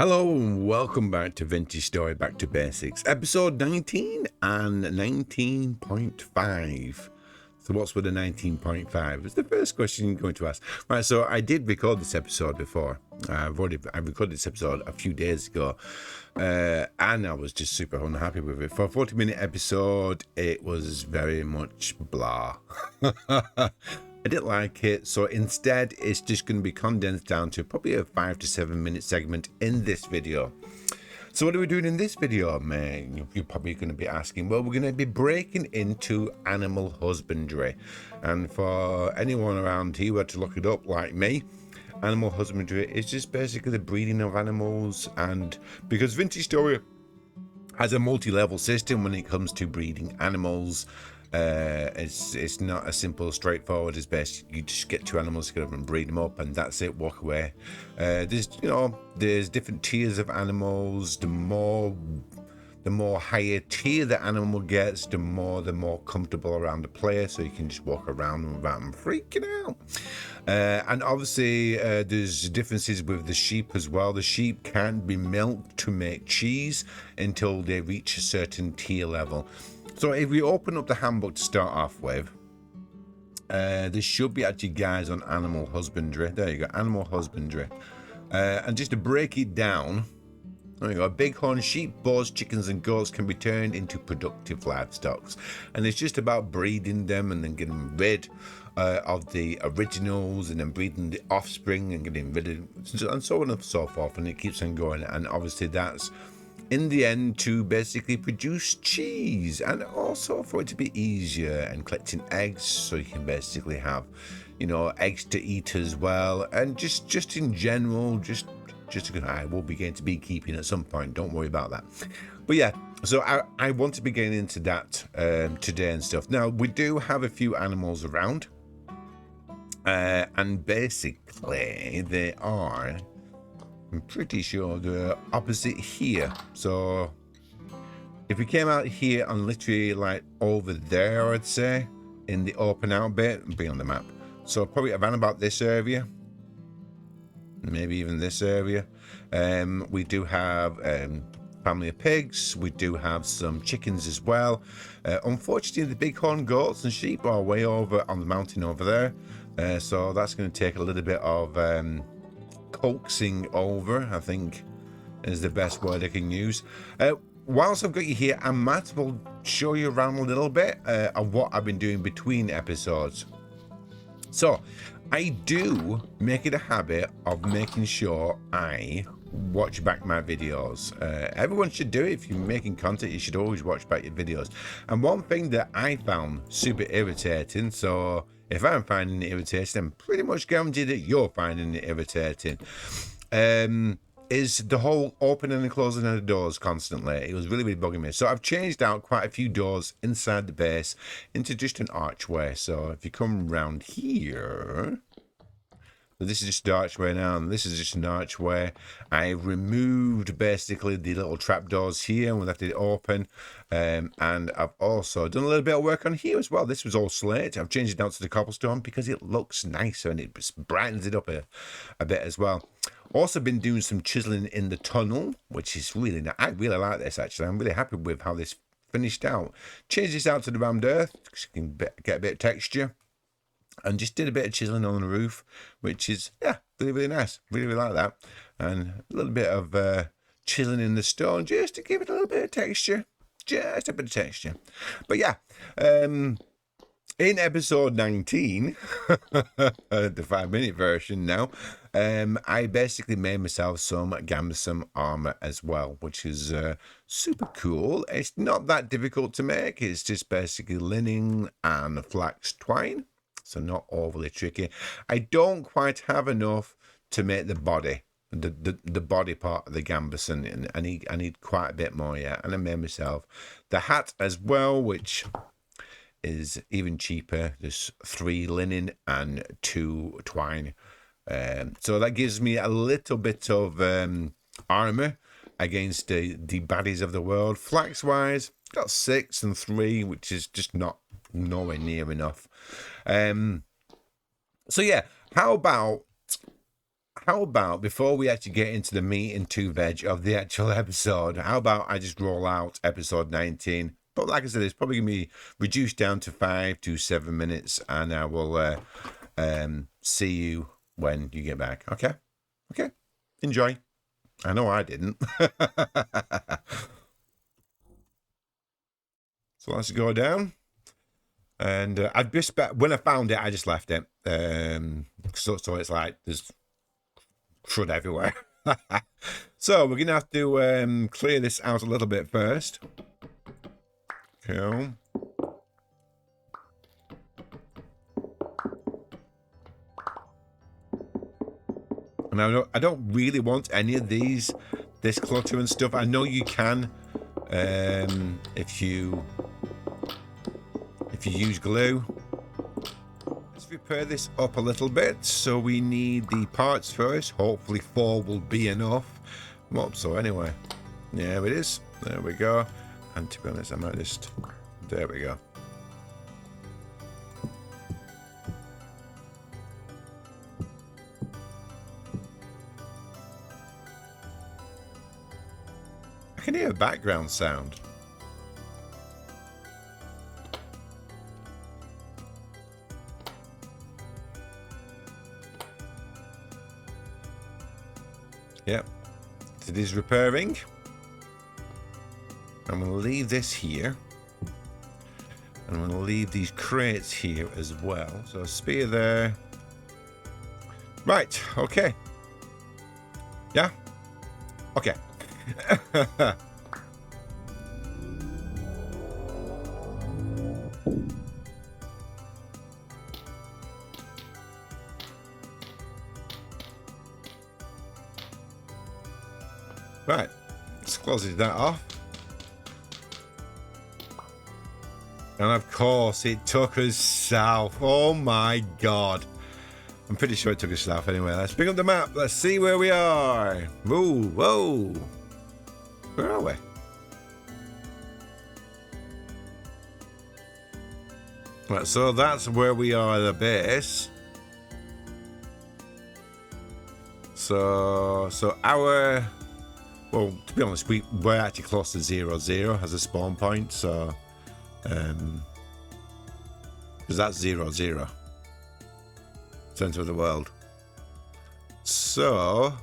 Hello and welcome back to Vintage Story Back to Basics, episode 19 and 19.5. So what's with the 19.5? It's the first question you're going to ask. Right, so I did record this episode before. I recorded this episode a few days ago, and I was just super unhappy with it. For a 40-minute episode, it was very much blah. I didn't like it, so instead it's just going to be condensed down to probably a 5 to 7 minute segment in this video. So what are we doing in this video, man? You're probably going to be asking. Well, we're going to be breaking into animal husbandry. And for anyone around here who had to look it up like me, animal husbandry is just basically the breeding of animals. And because Vintage Story has a multi-level system when it comes to breeding animals, it's not as simple, straightforward as best. You just get two animals together and breed them up, and that's it. Walk away. There's different tiers of animals. The more higher tier the animal gets, the more comfortable around the player, so you can just walk around without them freaking out. And obviously, there's differences with the sheep as well. The sheep can't be milked to make cheese until they reach a certain tier level. So if we open up the handbook to start off with, there should be actually guides on animal husbandry. There you go, animal husbandry. And just to break it down, there you go. Bighorn sheep, boars, chickens, and goats can be turned into productive livestock. And it's just about breeding them and then getting rid of the originals and then breeding the offspring and getting rid of, and so on and so forth. And it keeps on going. And obviously that's in the end to basically produce cheese, and also for it to be easier, and collecting eggs so you can basically have, eggs to eat as well. And just in general, I will be getting to beekeeping at some point, don't worry about that. But yeah, so I want to be getting into that today and stuff. Now we do have a few animals around, and basically they are, I'm pretty sure they're opposite here. So if we came out here and literally like over there, I'd say in the open out bit, be on the map. So probably around about this area, maybe even this area. We do have family of pigs. We do have some chickens as well. Unfortunately, the bighorn goats and sheep are way over on the mountain over there. So that's going to take a little bit of coaxing over, I think is the best word I can use. Whilst I've got you here, I might as well show you around a little bit of what I've been doing between episodes. So I do make it a habit of making sure I watch back my videos. Everyone should do it. If you're making content, you should always watch back your videos. And one thing that I found super irritating, so if I'm finding it irritating, I'm pretty much guaranteed that you're finding it irritating, is the whole opening and closing of the doors constantly. It was really bugging me. So I've changed out quite a few doors inside the base into just an archway. So if you come around here, so this is just an archway now, and this is just an archway. I removed basically the little trapdoors here and we left it open. And I've also done a little bit of work on here as well. This was all slate. I've changed it down to the cobblestone because it looks nicer and it brightens it up a bit as well. Also been doing some chiseling in the tunnel, which is really nice. I really like this actually. I'm really happy with how this finished out. Changed this out to the rammed earth so you can get a bit of texture. And just did a bit of chiseling on the roof, which is, yeah, really nice. Really like that. And a little bit of chiseling in the stone just to give it a little bit of texture. Just a bit of texture. But yeah, in episode 19, the 5-minute version now, I basically made myself some Gambesson armor as well, which is super cool. It's not that difficult to make. It's just basically linen and flax twine. So not overly tricky. I don't quite have enough to make the body, the body part of the Gambesson, and I need quite a bit more, yeah. And I made myself the hat as well, which is even cheaper. There's 3 linen and 2 twine. So that gives me a little bit of armor against the baddies of the world. Flax wise, got 6 and 3, which is just nowhere near enough. So yeah, how about how about, before we actually get into the meat and two veg of the actual episode, how about I just roll out episode 19? But like I said, it's probably going to be reduced down to 5 to 7 minutes, and I will see you when you get back. Okay? Okay. Enjoy. I know I didn't. So let's go down. And I just, when I found it, I just left it. So it's like there's crud everywhere. So we're gonna have to clear this out a little bit first. Cool. And I don't really want any of this clutter and stuff. I know you can if you use glue. Let's repair this up a little bit. So we need the parts first. Hopefully 4 will be enough. Well, so anyway, yeah, it is. There we go. And to be honest, I might just, there we go. I can hear a background sound. Yep, it is repairing. I'm going to leave this here. I'm going to leave these crates here as well. So spear there. Right, okay. Yeah? Okay. Right, let's close that off. And of course, it took us south. Oh my god. I'm pretty sure it took us south anyway. Let's bring up the map. Let's see where we are. Whoa, whoa. Where are we? Right, so that's where we are at the base. So our... Well, to be honest, we're actually close to 0-0 as a spawn point, so because that's 0-0, center of the world. So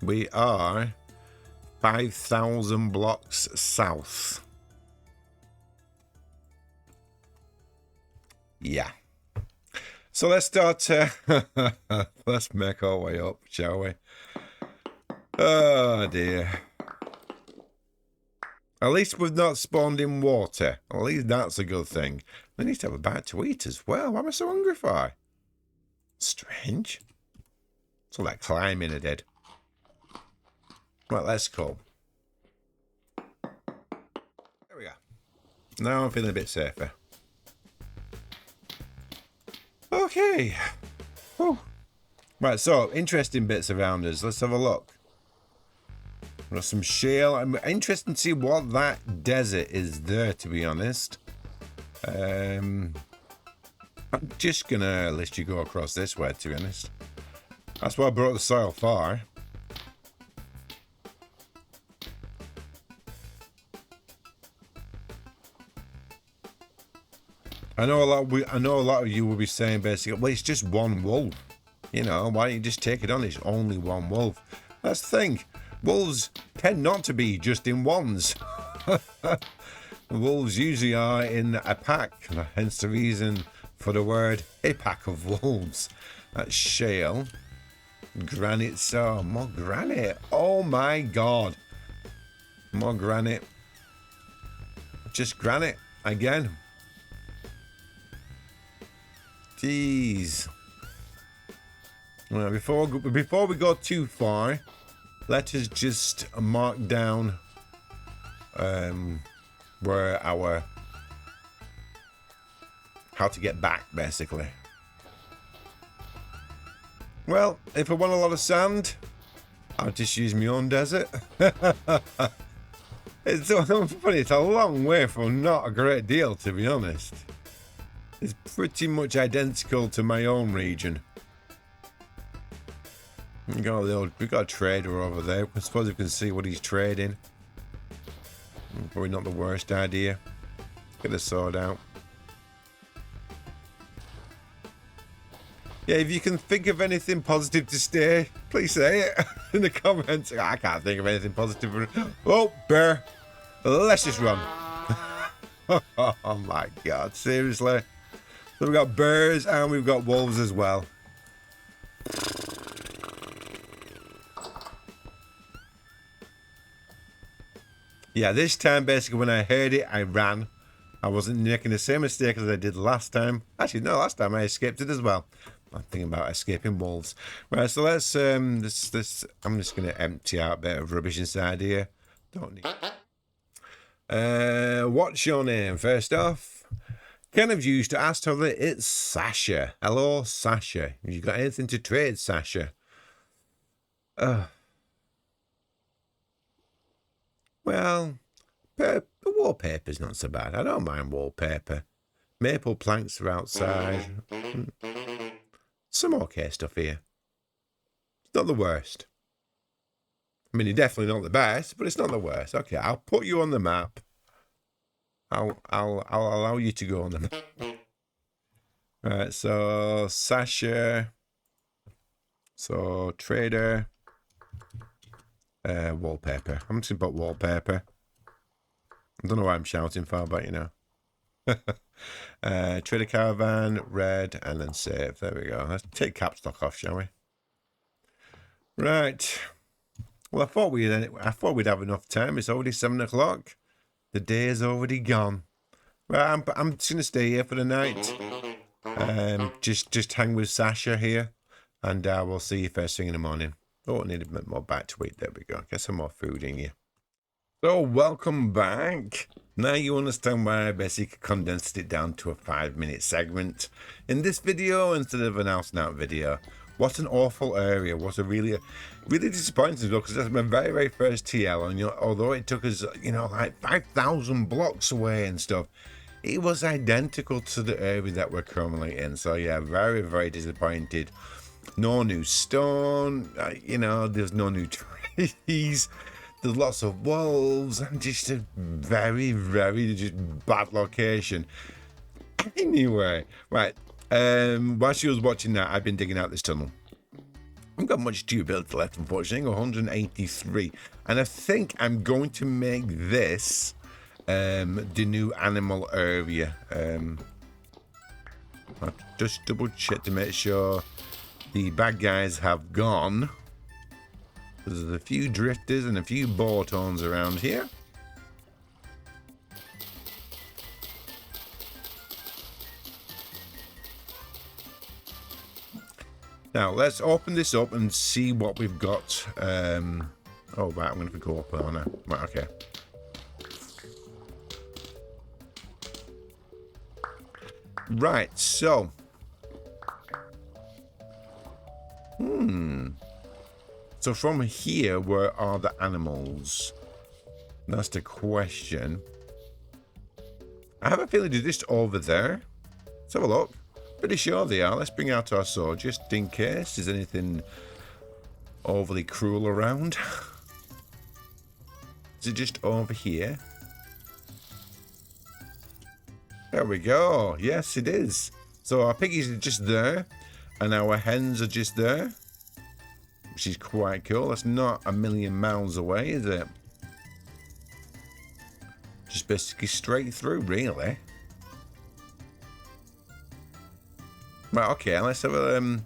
we are 5,000 blocks south. Yeah. So let's start. Let's make our way up, shall we? Oh dear. At least we've not spawned in water. At least that's a good thing. We need to have a bite to eat as well. Why am I so hungry for? Strange. It's all that climbing I did. Right, let's go. There we go. Now I'm feeling a bit safer. Okay. Whew. Right, so interesting bits around us. Let's have a look. There's some shale. I'm interested to see what that desert is there, to be honest. I'm just gonna let you go across this way, to be honest. That's why I brought the soil far. I know a lot of you will be saying basically, well, it's just one wolf. You know, why don't you just take it on? It's only one wolf. That's the thing. Wolves tend not to be just in ones. Wolves usually are in a pack, hence the reason for the word a pack of wolves. That's shale. Granite, so more granite. Oh my god. More granite. Just granite again. Jeez. Well, before we go too far, let us just mark down where how to get back, basically. Well, if I want a lot of sand, I'll just use my own desert. It's funny, it's a long way from not a great deal, to be honest. It's pretty much identical to my own region. We got a trader over there. I suppose we can see what he's trading. Probably not the worst idea. Get the sword out. Yeah, if you can think of anything positive to say, please say it in the comments. I can't think of anything positive. Oh, bear. Let's just run. Oh my god, seriously. So we've got bears and we've got wolves as well. Yeah, this time basically when I heard it, I ran. I wasn't making the same mistake as I did last time. Actually, no, last time I escaped it as well. I'm thinking about escaping wolves. Right, so let's I'm just gonna empty out a bit of rubbish inside here. Don't need. What's your name? First off, kind of used to ask her. It's Sasha. Hello, Sasha. Have you got anything to trade, Sasha? Well, the wallpaper's not so bad. I don't mind wallpaper. Maple planks are outside. Some okay stuff here. It's not the worst. I mean, you're definitely not the best, but it's not the worst. Okay, I'll put you on the map. I'll allow you to go on the map. Right, so Sasha. So trader. Wallpaper. I'm just gonna put wallpaper. I don't know why I'm shouting for, but you know. Trader caravan, red, and then save. There we go. Let's take capstock off, shall we? Right. Well, I thought we'd have enough time. It's already 7 o'clock. The day is already gone. Well, I'm just gonna stay here for the night. Just hang with Sasha here, and we'll see you first thing in the morning. Oh, I need a bit more bite to eat. There we go. Get some more food in you. So, welcome back. Now you understand why I basically condensed it down to a 5-minute segment in this video instead of an out-and-out video. What an awful area. What a really disappointing though, because that's my very, very first TL. And although it took us, like 5,000 blocks away and stuff, it was identical to the area that we're currently in. So yeah, very, very disappointed. No new stone, there's no new trees. There's lots of wolves and just a very, very just bad location. Anyway, right. While she was watching that, I've been digging out this tunnel. I haven't got much durability left, unfortunately. 183. And I think I'm going to make this the new animal area. I'll just double check to make sure the bad guys have gone. There's a few drifters and a few boartones around here. Now, let's open this up and see what we've got. Oh, right, I'm going to go up on now. Right, okay. Right, so. So from here, where are the animals? That's the question. I have a feeling they're just over there. Let's have a look. Pretty sure they are. Let's bring out our sword just in case there's anything overly cruel around. Is it just over here? There we go. Yes, it is. So our piggies are just there, and our hens are just there, which is quite cool. That's not a million miles away, is it? Just basically straight through, really. Right, okay, let's have a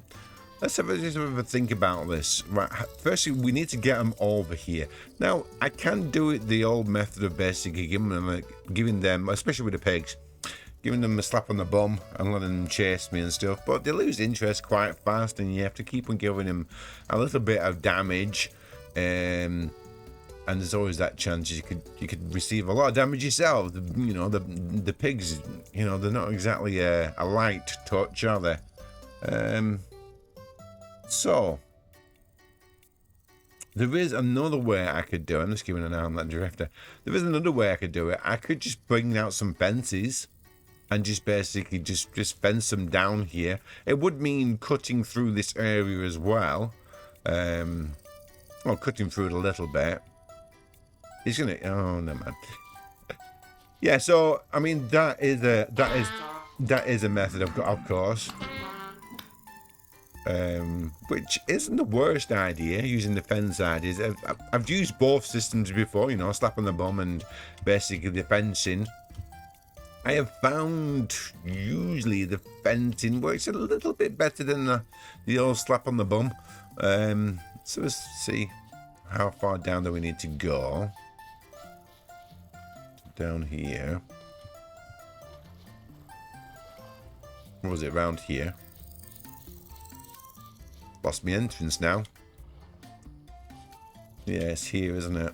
think about this. Right, firstly, we need to get them over here. Now, I can do it the old method of basically giving them, especially with the pigs, giving them a slap on the bum and letting them chase me and stuff. But they lose interest quite fast, and you have to keep on giving them a little bit of damage. And there's always that chance you could receive a lot of damage yourself. The pigs, they're not exactly a light touch, are they? So there is another way I could do it. I'm just giving an eye on that drifter. There is another way I could do it. I could just bring out some fences and just basically just fence them down here. It would mean cutting through this area as well. Well, cutting through it a little bit. He's gonna. Oh no, man. Yeah. So I mean, that is a method of course. Which isn't the worst idea, using the fence ideas. I've used both systems before, you know, slap on the bum and basically the fencing. I have found usually the fencing works a little bit better than the old slap on the bum. So let's see how far down do we need to go. Down here. What was it, around here? Lost my entrance now. Yeah, it's here, isn't it?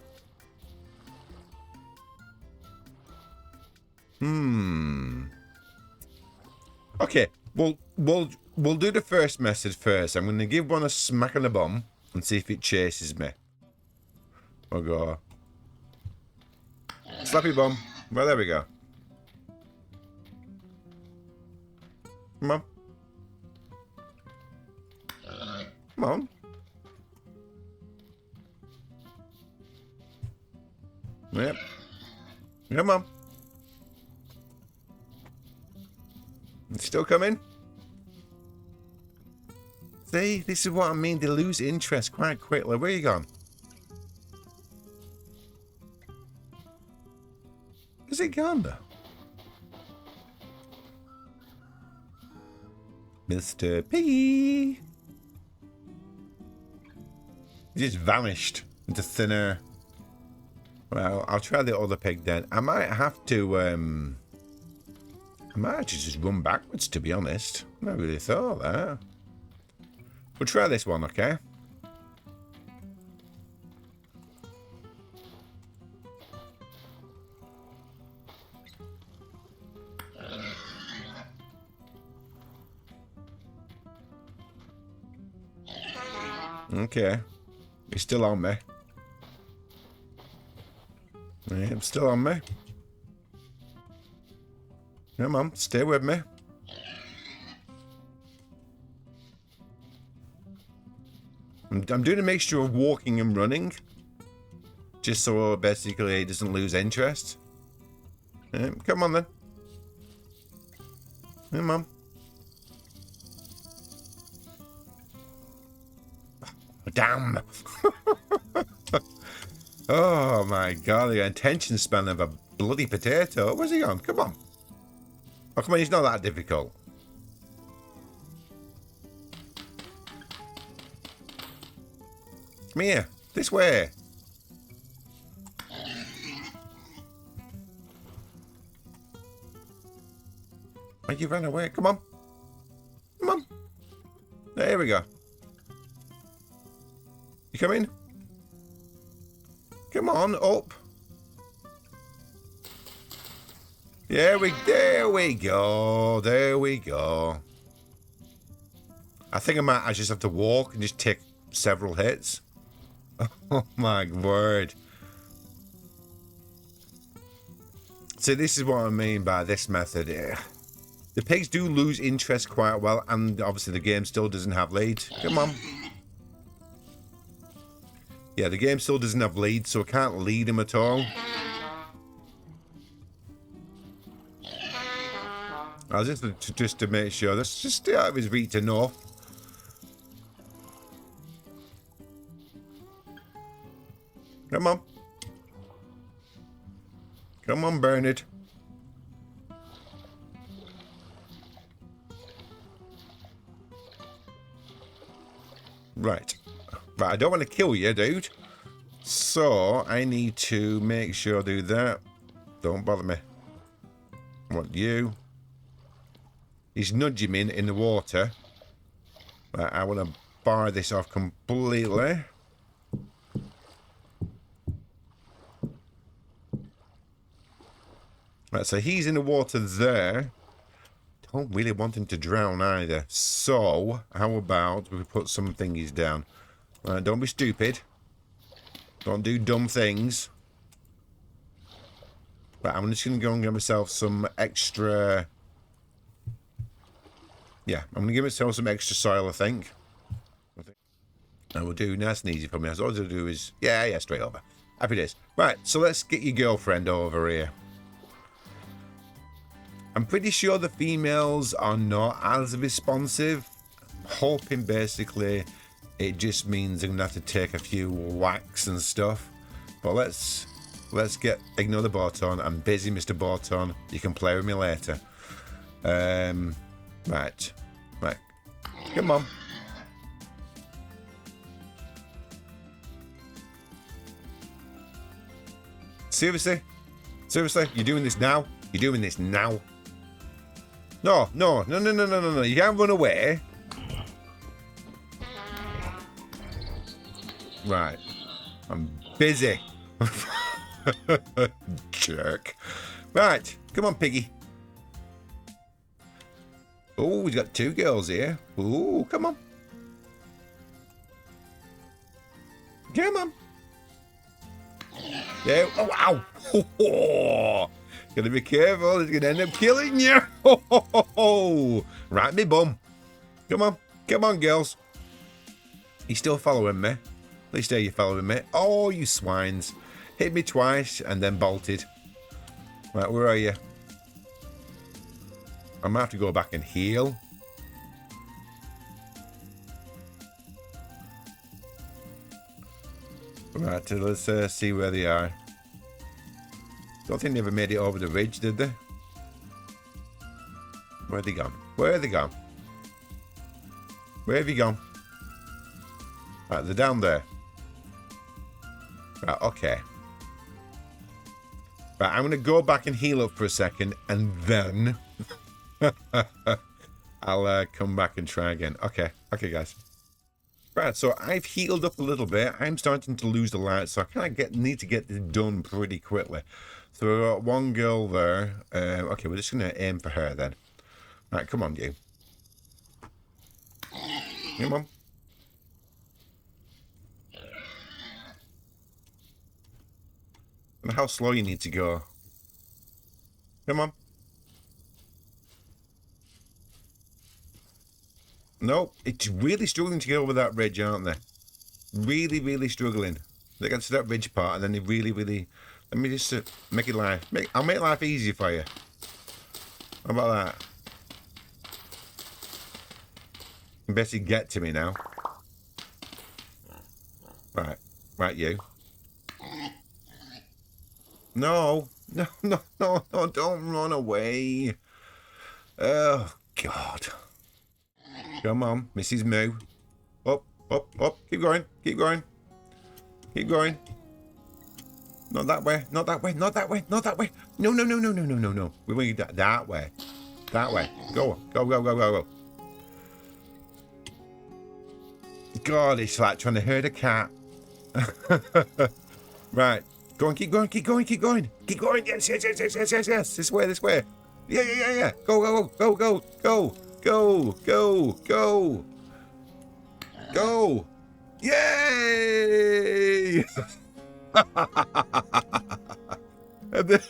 Okay, we'll do the first method first. I'm going to give one a smack on the bum and see if it chases me. We'll go. Slappy bum. Well, there we go. Come on. Come on. Yep. Come on. It's still coming. See, this is what I mean. They lose interest quite quickly. Where are you gone? Is it gone though? Mr. Piggy. He just vanished into thin air. Well, I'll try the other pig then. I might have to, I might actually just run backwards, to be honest. I never really thought of that. We'll try this one, okay? Okay. He's still on me. Yeah, I'm still on me. Come on, stay with me. I'm doing a mixture of walking and running. Just so basically he doesn't lose interest. Yeah, come on then. Come on. Damn. Oh my god, the attention span of a bloody potato. Where's he gone? Come on. Oh, come on, he's not that difficult. Come here. This way. Oh, you ran away. Come on. Come on. There we go. You coming? Come on, up. There we go. There we go. I think I just have to walk and just take several hits. Oh my word. So this is what I mean by this method. The pigs do lose interest quite well, and obviously the game still doesn't have lead. Come on. Yeah, the game still doesn't have lead, so I can't lead him at all. I was just to make sure. Let's just stay out of his reach enough. Come on. Come on, Bernard. Right. But I don't want to kill you, dude. So, I need to make sure I do that. Don't bother me. I want you. He's nudging me in the water. But I want to bar this off completely. Right, so he's in the water there. Don't really want him to drown either. So, how about we put some thingies down? Don't be stupid. Don't do dumb things. But I'm just going to go and get myself some extra... Yeah, I'm going to give myself some extra soil, I think. And we'll do nice and easy for me. All I'll do is, yeah, straight over. Happy days. Right, so let's get your girlfriend over here. I'm pretty sure the females are not as responsive. I'm hoping basically it just means I'm gonna have to take a few whacks and stuff. But let's ignore the Borton. I'm busy, Mr. Borton. You can play with me later. Right. Come on. Seriously? You're doing this now? No. You can't run away. Right. I'm busy. Jerk. Right. Come on, piggy. Oh, we've got two girls here. Oh, come on. Yeah. Oh, ow. Oh, gotta be careful. It's gonna end up killing you. Right, me bum. Come on, girls. You still following me? At least there you're following me. Oh, you swines. Hit me twice and then bolted. Right, where are you? I might have to go back and heal. Right, let's see where they are. Don't think they ever made it over the ridge, did they? Where have they gone? Where have you gone? Right, they're down there. Right, okay. Right, I'm going to go back and heal up for a second, and then I'll come back and try again. Okay, guys. Right, so I've healed up a little bit. I'm starting to lose the light, so I kind of need to get this done pretty quickly. So we've got one girl there. Okay, we're just going to aim for her then. Right, come on, you. Come on. I don't know how slow you need to go. Come on. No, it's really struggling to get over that ridge, aren't they? Really struggling. They get to that ridge part and then they really... Let me just make it life... I'll make life easier for you. How about that? You better get to me now. Right, you. No, don't run away. Oh, God. Come on, Mrs. Moo. Up. Keep going. Not that way. No. We're going that way. Go. God, it's like trying to herd a cat. Right. Go on, keep going. Yes. This way. Yeah. Go. Yay! And then,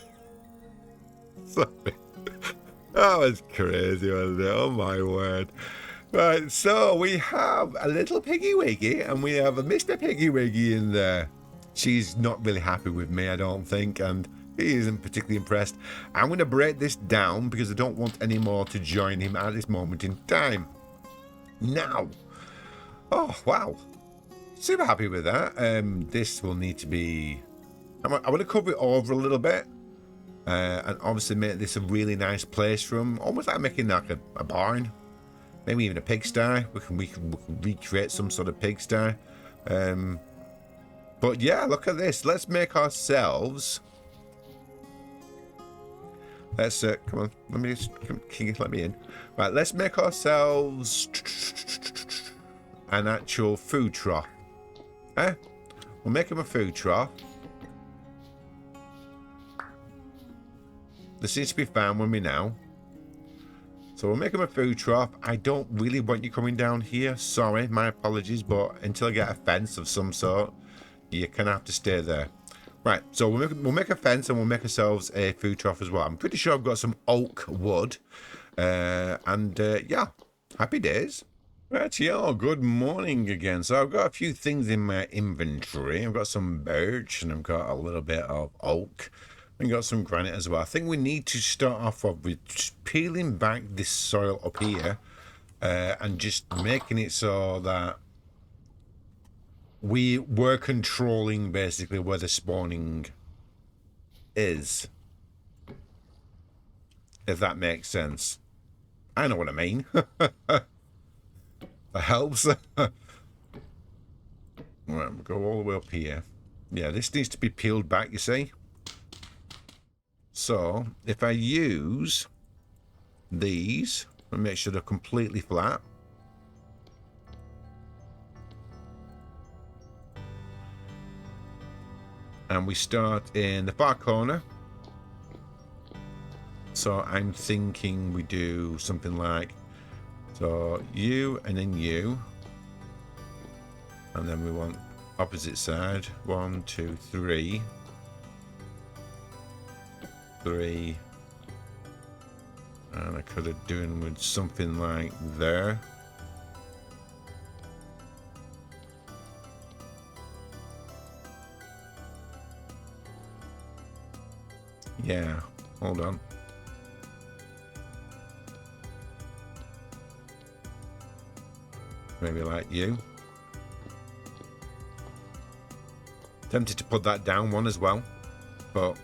sorry. That was crazy, wasn't it? Oh my word. Right, so we have a little Piggy Wiggy and we have a Mr. Piggy Wiggy in there. She's not really happy with me, I don't think, and he isn't particularly impressed. I'm going to break this down because I don't want any more to join him at this moment in time. Now. Oh, wow. Super happy with that. This will need to be... I want to cover it over a little bit. And obviously make this a really nice place for him. Almost like making like a barn. Maybe even a pigsty. We can recreate some sort of pigsty. But yeah, look at this. Let's make ourselves... Let's, come on. Let me let me in. Right, let's make ourselves an actual food trough. We'll make him a food trough. There seems to be found with me now. So we'll make him a food trough. I don't really want you coming down here. Sorry, my apologies, but until I get a fence of some sort, you're going to have to stay there. Right, so we'll make a fence and we'll make ourselves a food trough as well. I'm pretty sure I've got some oak wood. Yeah, happy days. Right, y'all, good morning again. So I've got a few things in my inventory. I've got some birch and I've got a little bit of oak and got some granite as well. I think we need to start off with just peeling back this soil up here and just making it so that we're controlling basically where the spawning is, if that makes sense. I know what I mean. That helps. Right, we'll go all the way up here. Yeah, this needs to be peeled back, you see. So if I use these and make sure they're completely flat, and we start in the far corner. So I'm thinking we do something like, so you and then you, and then we want opposite side. 1, 2, 3, 3, and I could have done with something like there. Yeah, hold on. Maybe like you. Tempted to put that down one as well, but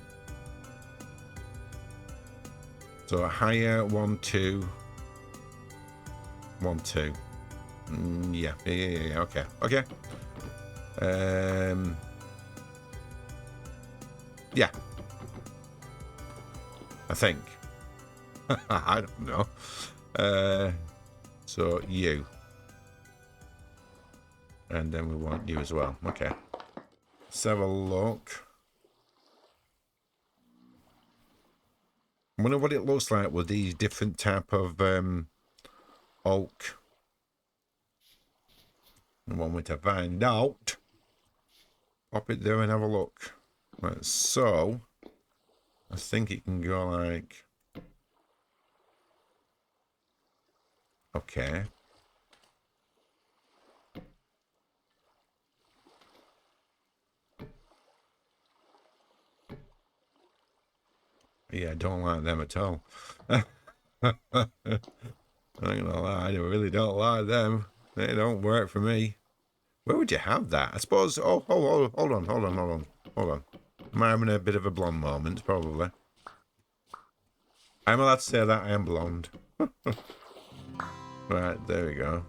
so a higher 1, 2, 1, 2. Yeah, okay. Yeah, I think. I don't know. So you, and then we want you as well. Okay, let's have a look. I wonder what it looks like with these different type of oak. I want me to find out. Pop it there and have a look. Right, so I think it can go like, okay. Yeah, I don't like them at all. I'm not gonna lie, I really don't like them. They don't work for me. Where would you have that? I suppose. Oh, hold on. Am I having a bit of a blonde moment? Probably. I'm allowed to say that I am blonde. Right, there we go.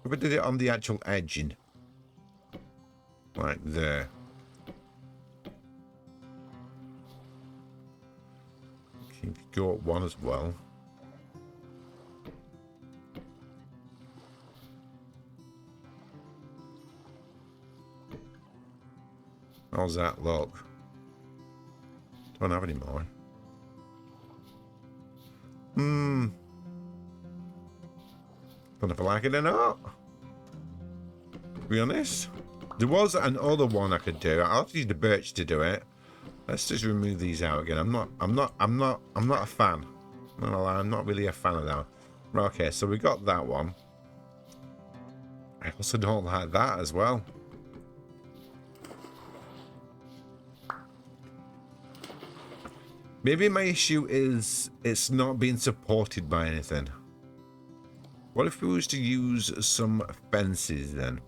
If I did it on the actual edging, like there. Can you go up one as well? How's that look? Don't have any more. Don't know if I like it or not. To be honest, there was another one I could do. I'll have to use the birch to do it. Let's just remove these out again. I'm not a fan. I'm not gonna lie, I'm not really a fan of that. Right, okay, so we got that one. I also don't like that as well. Maybe my issue is it's not being supported by anything. What if we was to use some fences then?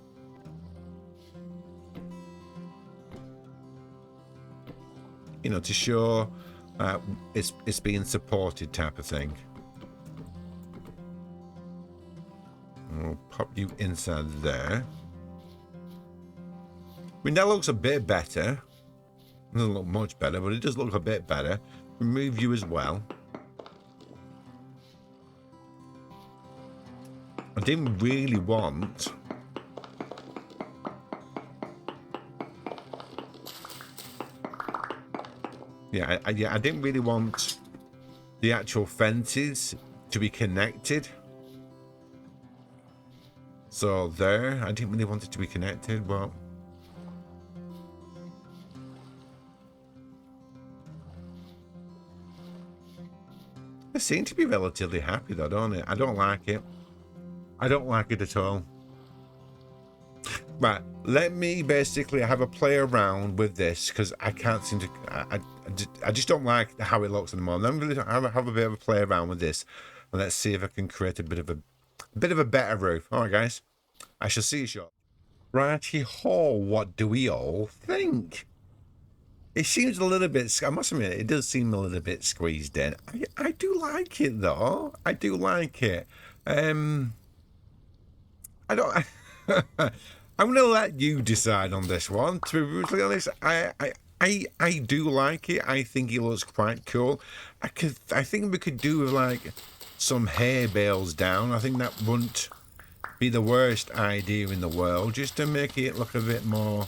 You know, to show it's being supported type of thing. We'll pop you inside there. I mean, that looks a bit better. It doesn't look much better, but it does look a bit better. Remove you as well. I didn't really want... Yeah, I didn't really want the actual fences to be connected. So there, I didn't really want it to be connected, but... I seem to be relatively happy though, don't it? I don't like it. I don't like it at all. Right, let me basically have a play around with this because I can't seem to. I just don't like how it looks anymore. I'm going to have a bit of a play around with this, and let's see if I can create a bit of a better roof. All right, guys, I shall see you shortly. Righty ho, what do we all think? It seems a little bit. I must admit, it does seem a little bit squeezed in. I do like it though. I do like it. I don't. I'm going to let you decide on this one. To be brutally honest, I do like it. I think it looks quite cool. I think we could do with like some hay bales down. I think that wouldn't be the worst idea in the world, just to make it look a bit more.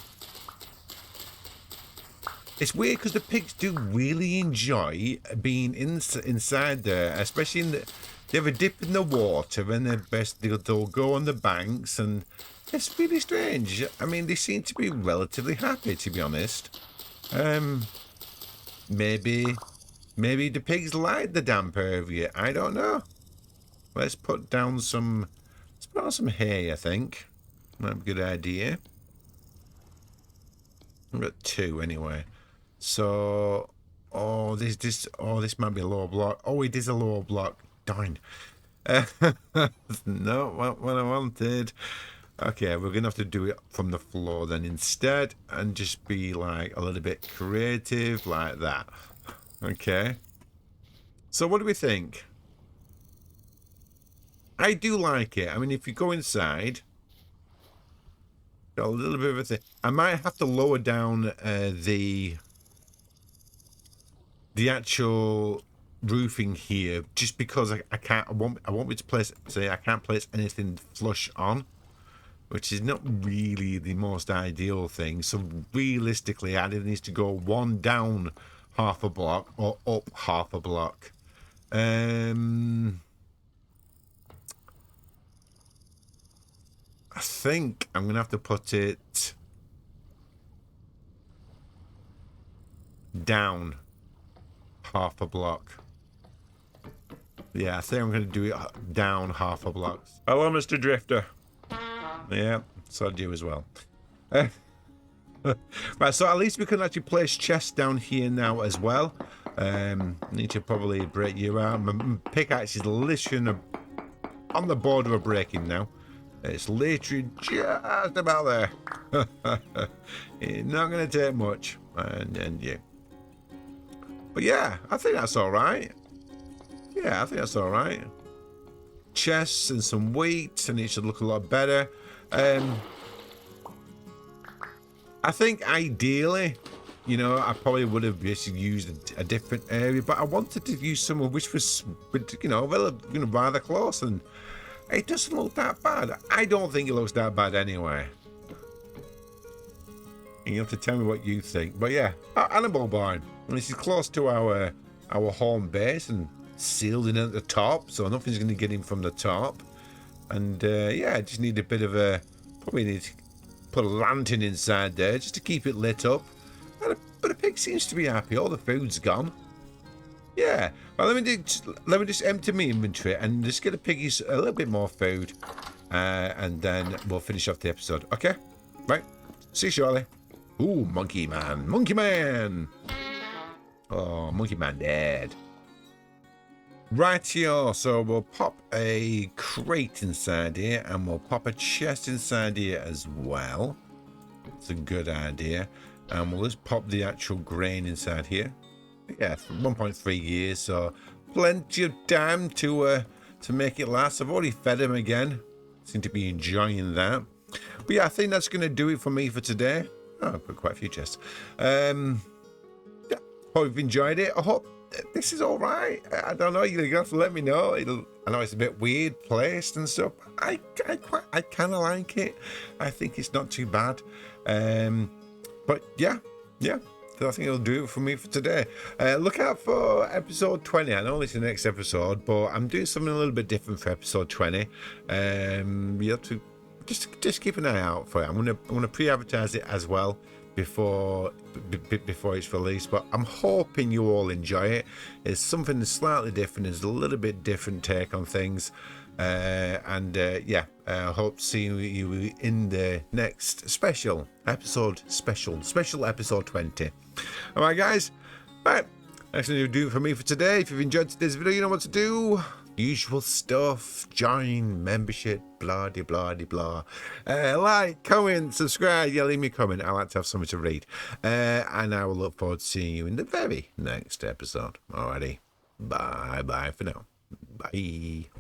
It's weird because the pigs do really enjoy being inside there, especially in the. They have a dip in the water, and they'll go on the banks, and it's really strange. I mean, they seem to be relatively happy, to be honest. Maybe the pigs like the damp area. I don't know. Let's put down some. Let's put on some hay. I think might be a good idea. I've got 2 anyway. So, this might be a lower block. Oh, it is a lower block. Darn. No, what I wanted. Okay, we're going to have to do it from the floor then instead and just be like a little bit creative like that. Okay. So what do we think? I do like it. I mean, if you go inside, got a little bit of a thing. I might have to lower down the actual roofing here just because I can't. I won't be to place. Say I can't place anything flush on, which is not really the most ideal thing. So realistically, I either needs to go one down half a block or up half a block. I think I'm gonna have to put it down half a block. Yeah, I think I'm going to do it down half a block. Hello, Mr. Drifter. Yeah, so do you as well. Right, so at least we can actually place chests down here now as well. Need to probably break you out. My pickaxe is literally on the border of breaking now. It's literally just about there. It's not going to take much. And yeah. But yeah, I think that's all right. Yeah, I think that's all right. Chests and some wheat, and it should look a lot better. I think ideally, you know, I probably would have just used a different area, but I wanted to use somewhere which was, you know, rather close, and it doesn't look that bad. I don't think it looks that bad anyway. And you have to tell me what you think. But yeah, Animal Barn. And this is close to our home base and sealed in at the top, so nothing's going to get in from the top. And yeah, I just need a bit of a. Probably need to put a lantern inside there just to keep it lit up. But the pig seems to be happy. All the food's gone. Yeah. Well, let me just empty my inventory and just get the piggies a little bit more food, and then we'll finish off the episode. Okay. Right. See you shortly. Ooh, Monkey Man. Monkey Man. Oh, Monkey Man dead. Rightio, so we'll pop a crate inside here and we'll pop a chest inside here as well. It's a good idea. And we'll just pop the actual grain inside here. Yeah, 1.3 years, so plenty of time to make it last. I've already fed him again. Seem to be enjoying that. But yeah, I think that's going to do it for me for today. Oh, I've got quite a few chests. Yeah, hope you've enjoyed it. I hope this is all right. I don't know. You're gonna have to let me know. I know it's a bit weird placed and stuff. I kind of like it. I think it's not too bad. But yeah. So I think it'll do it for me for today. Look out for episode 20. I know this is the next episode, but I'm doing something a little bit different for episode 20. You have to just keep an eye out for it. I'm gonna pre-advertise it as well before it's released, but I'm hoping you all enjoy it. It's something slightly different. It's a little bit different take on things. Yeah, hope to see you in the next special episode 20. All right, guys. Right, that's going to do it for me for today. If you've enjoyed today's video, you know what to do. Usual stuff. Join, membership, blah de blah de blah. Like, comment, subscribe. Yeah, leave me a comment. I like to have something to read. And I will look forward to seeing you in the very next episode. Alrighty. Bye for now. Bye.